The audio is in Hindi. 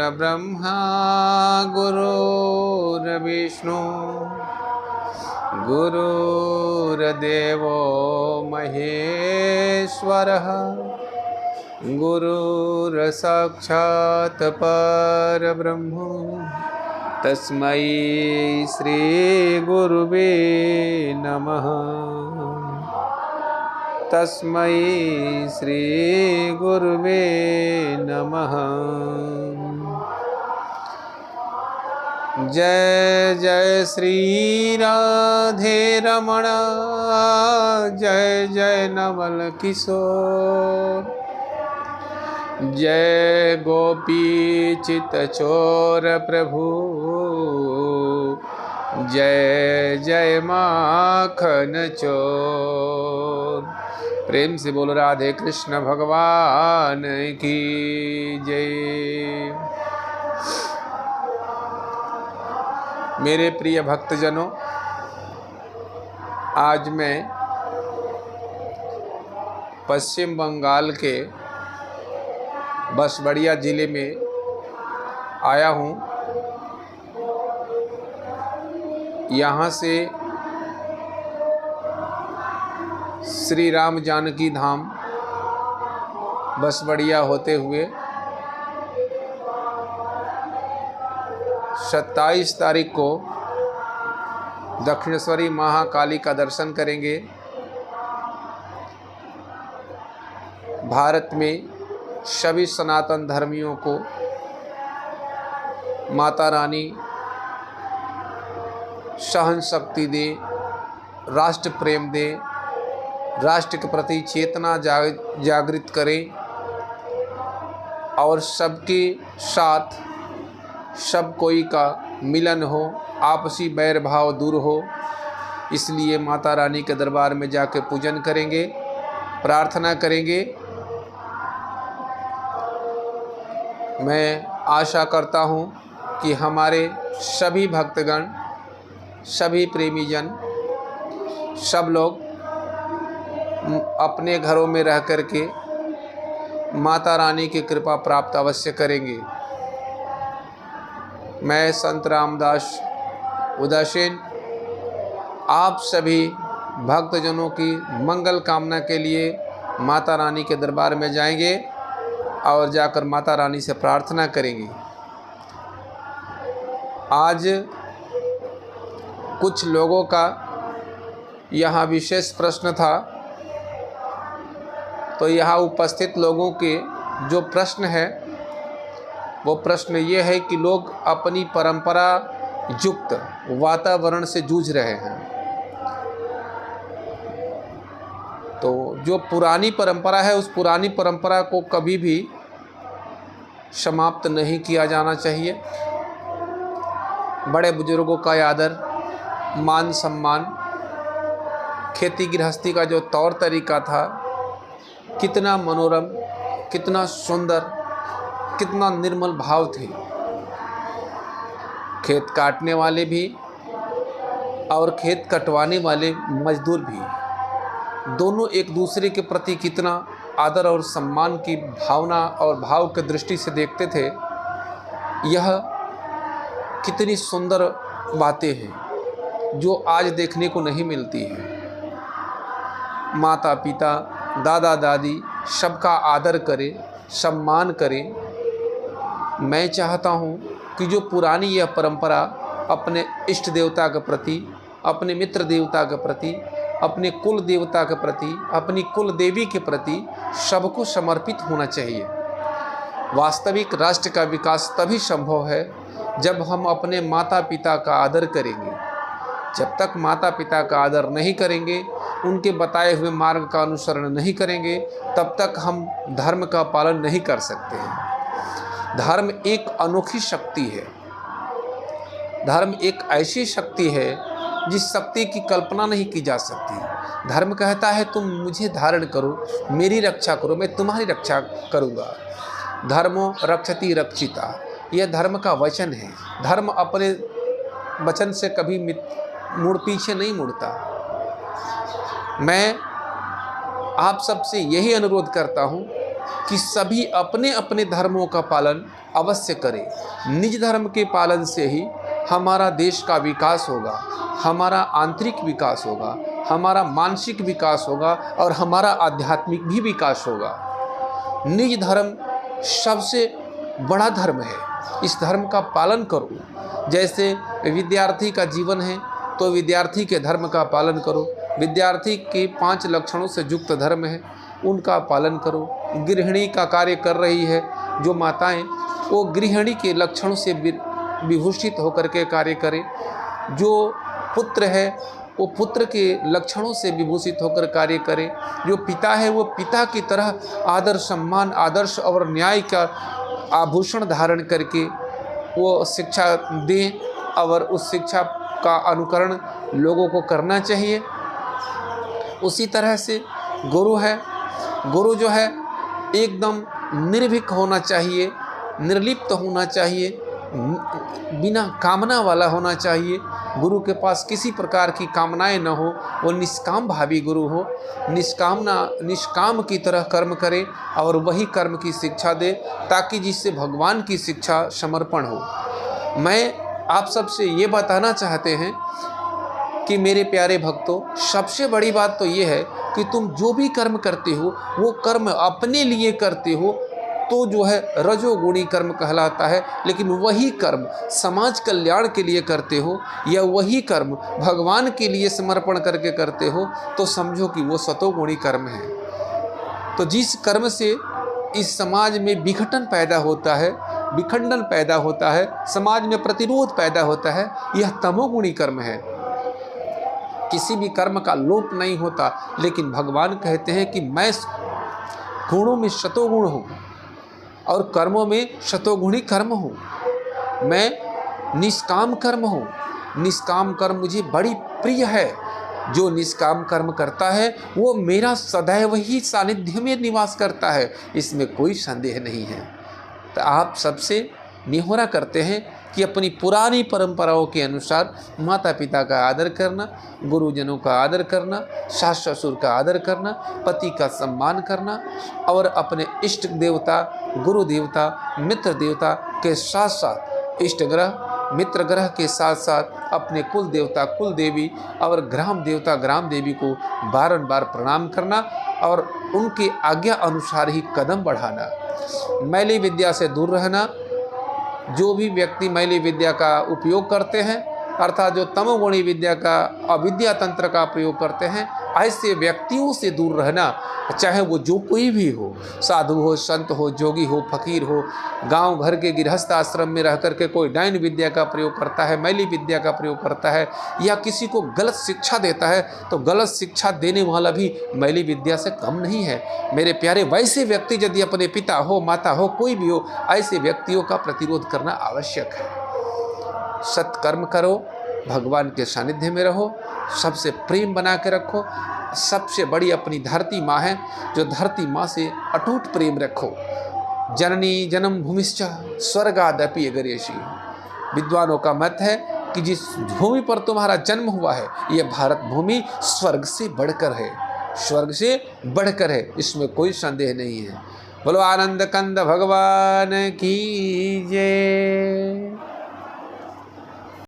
परब्रह्मा गुरुर्विष्णु गुरुर्देवो महेश्वरः गुरुर्साक्षात् परब्रह्म तस्मै श्री गुरुवे नमः। तस्मै श्री गुरुवे नमः। जय जय श्री राधे रमण जय जय नवल किशोर जय गोपी चित चोर प्रभु जय जय माखन चोर। प्रेम से बोलो राधे कृष्ण भगवान की जय। मेरे प्रिय भक्तजनों, आज मैं पश्चिम बंगाल के बसवड़िया ज़िले में आया हूँ। यहाँ से श्री राम जानकी धाम बसवड़िया होते हुए 27 तारीख को दक्षिणेश्वरी महाकाली का दर्शन करेंगे। भारत में सभी सनातन धर्मियों को माता रानी सहन शक्ति दे, राष्ट्र प्रेम दे, राष्ट्र के प्रति चेतना जागृत करें और सबके साथ सब कोई का मिलन हो, आपसी बैर भाव दूर हो। इसलिए माता रानी के दरबार में जाकर पूजन करेंगे, प्रार्थना करेंगे। मैं आशा करता हूँ कि हमारे सभी भक्तगण, सभी प्रेमीजन, सब लोग अपने घरों में रह कर के माता रानी की कृपा प्राप्त अवश्य करेंगे। मैं संत रामदास उदासीन आप सभी भक्तजनों की मंगल कामना के लिए माता रानी के दरबार में जाएंगे और जाकर माता रानी से प्रार्थना करेंगे। आज कुछ लोगों का यहाँ विशेष प्रश्न था, तो यहाँ उपस्थित लोगों के जो प्रश्न है वो प्रश्न ये है कि लोग अपनी परंपरा युक्त वातावरण से जूझ रहे हैं। तो जो पुरानी परंपरा है, उस पुरानी परंपरा को कभी भी समाप्त नहीं किया जाना चाहिए। बड़े बुजुर्गों का आदर, मान सम्मान, खेती गृहस्थी का जो तौर तरीका था, कितना मनोरम, कितना सुंदर, कितना निर्मल भाव थे। खेत काटने वाले भी और खेत कटवाने वाले मजदूर भी, दोनों एक दूसरे के प्रति कितना आदर और सम्मान की भावना और भाव की दृष्टि से देखते थे। यह कितनी सुंदर बातें हैं जो आज देखने को नहीं मिलती हैं। माता पिता, दादा दादी सबका आदर करें, सम्मान करें। मैं चाहता हूँ कि जो पुरानी यह परंपरा अपने इष्ट देवता के प्रति, अपने मित्र देवता के प्रति, अपने कुल देवता के प्रति, अपनी कुल देवी के प्रति सबको समर्पित होना चाहिए। वास्तविक राष्ट्र का विकास तभी संभव है जब हम अपने माता पिता का आदर करेंगे। जब तक माता पिता का आदर नहीं करेंगे, उनके बताए हुए मार्ग का अनुसरण नहीं करेंगे, तब तक हम धर्म का पालन नहीं कर सकते हैं। धर्म एक अनोखी शक्ति है। धर्म एक ऐसी शक्ति है जिस शक्ति की कल्पना नहीं की जा सकती। धर्म कहता है तुम मुझे धारण करो, मेरी रक्षा करो, मैं तुम्हारी रक्षा करूँगा। धर्मो रक्षति रक्षिता, यह धर्म का वचन है। धर्म अपने वचन से कभी मुड़ पीछे नहीं मुड़ता। मैं आप सबसे यही अनुरोध करता हूँ कि सभी अपने अपने धर्मों का पालन अवश्य करें। निज धर्म के पालन से ही हमारा देश का विकास होगा, हमारा आंतरिक विकास होगा, हमारा मानसिक विकास होगा और हमारा आध्यात्मिक भी विकास होगा। निज धर्म सबसे बड़ा धर्म है, इस धर्म का पालन करो। जैसे विद्यार्थी का जीवन है तो विद्यार्थी के धर्म का पालन करो। विद्यार्थी के 5 लक्षणों से युक्त धर्म है, उनका पालन करो। गृहिणी का कार्य कर रही है जो माताएं, वो गृहिणी के लक्षणों से विभूषित होकर के कार्य करें। जो पुत्र है वो पुत्र के लक्षणों से विभूषित होकर कार्य करे। जो पिता है वो पिता की तरह आदर, सम्मान, आदर्श और न्याय का आभूषण धारण करके वो शिक्षा दें और उस शिक्षा का अनुकरण लोगों को करना चाहिए। उसी तरह से गुरु है, गुरु जो है एकदम निर्भीक होना चाहिए, निर्लिप्त होना चाहिए, बिना कामना वाला होना चाहिए। गुरु के पास किसी प्रकार की कामनाएं न हो, वो निष्काम भावी गुरु हो, निष्काम की तरह कर्म करे और वही कर्म की शिक्षा दे, ताकि जिससे भगवान की शिक्षा समर्पण हो। मैं आप सबसे ये बताना चाहते हैं कि मेरे प्यारे भक्तों, सबसे बड़ी बात तो ये है कि तुम जो भी कर्म करते हो वो कर्म अपने लिए करते हो तो जो है रजोगुणी कर्म कहलाता है। लेकिन वही कर्म समाज कल्याण के लिए करते हो या वही कर्म भगवान के लिए समर्पण करके करते हो तो समझो कि वो सतोगुणी कर्म है। तो जिस कर्म से इस समाज में विघटन पैदा होता है, विखंडन पैदा होता है, समाज में प्रतिरोध पैदा होता है, यह तमोगुणी कर्म है। किसी भी कर्म का लोप नहीं होता, लेकिन भगवान कहते हैं कि मैं गुणों में शतोगुण हूँ और कर्मों में शतोगुणी कर्म हूँ। मैं निष्काम कर्म हूँ, निष्काम कर्म मुझे बड़ी प्रिय है। जो निष्काम कर्म करता है वो मेरा सदैव ही सानिध्य में निवास करता है, इसमें कोई संदेह नहीं है। तो आप सबसे निहोरा करते हैं कि अपनी पुरानी परंपराओं के अनुसार माता पिता का आदर करना, गुरुजनों का आदर करना, सास ससुर का आदर करना, पति का सम्मान करना और अपने इष्ट देवता, गुरु देवता, मित्र देवता के साथ साथ इष्ट ग्रह, मित्र ग्रह के साथ साथ अपने कुल देवता, कुल देवी और ग्राम देवता, ग्राम देवी को बारंबार प्रणाम करना और उनकी आज्ञा अनुसार ही कदम बढ़ाना। मैली विद्या से दूर रहना। जो भी व्यक्ति मैली विद्या का उपयोग करते हैं, अर्थात जो तमोगुणी विद्या का, अविद्या तंत्र का प्रयोग करते हैं, ऐसे व्यक्तियों से दूर रहना। चाहे वो जो कोई भी हो, साधु हो, संत हो, जोगी हो, फकीर हो, गांव घर के गृहस्थ आश्रम में रह करके कोई डायन विद्या का प्रयोग करता है, मैली विद्या का प्रयोग करता है या किसी को गलत शिक्षा देता है, तो गलत शिक्षा देने वाला भी मैली विद्या से कम नहीं है। मेरे प्यारे, वैसे व्यक्ति यदि अपने पिता हो, माता हो, कोई भी हो, ऐसे व्यक्तियों का प्रतिरोध करना आवश्यक है। सत्कर्म करो, भगवान के सानिध्य में रहो, सबसे प्रेम बना के रखो। सबसे बड़ी अपनी धरती माँ है, जो धरती माँ से अटूट प्रेम रखो। जननी जन्म भूमिश्च स्वर्गादपि गरीयसी। विद्वानों का मत है कि जिस भूमि पर तुम्हारा जन्म हुआ है, यह भारत भूमि स्वर्ग से बढ़कर है, स्वर्ग से बढ़कर है, इसमें कोई संदेह नहीं है। बोलो आनंद कंद भगवान की जय।